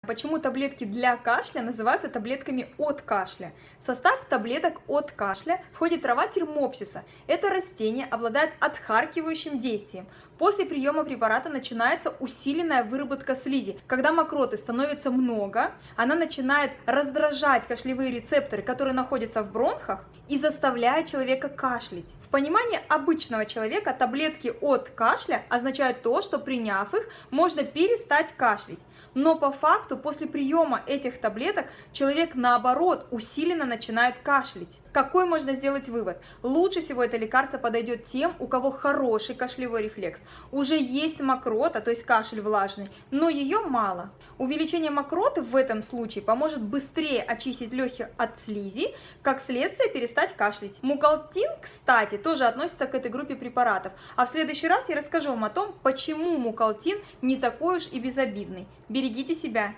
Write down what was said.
Почему таблетки для кашля называются таблетками от кашля? В состав таблеток от кашля входит трава термопсиса. Это растение обладает отхаркивающим действием. После приема препарата начинается усиленная выработка слизи. Когда мокроты становится много, она начинает раздражать кашлевые рецепторы, которые находятся в бронхах, и заставляет человека кашлять. В понимании обычного человека таблетки от кашля означают то, что приняв их, можно перестать кашлять. Но по факту после приема этих таблеток человек наоборот усиленно начинает кашлять. Какой можно сделать вывод? Лучше всего это лекарство подойдет тем, у кого хороший кашлевой рефлекс. Уже есть мокрота, то есть кашель влажный, но ее мало. Увеличение мокроты в этом случае поможет быстрее очистить легкие от слизи, как следствие перестать кашлять. Мукалтин, кстати, тоже относится к этой группе препаратов. А в следующий раз я расскажу вам о том, почему мукалтин не такой уж и безобидный. Берегите себя!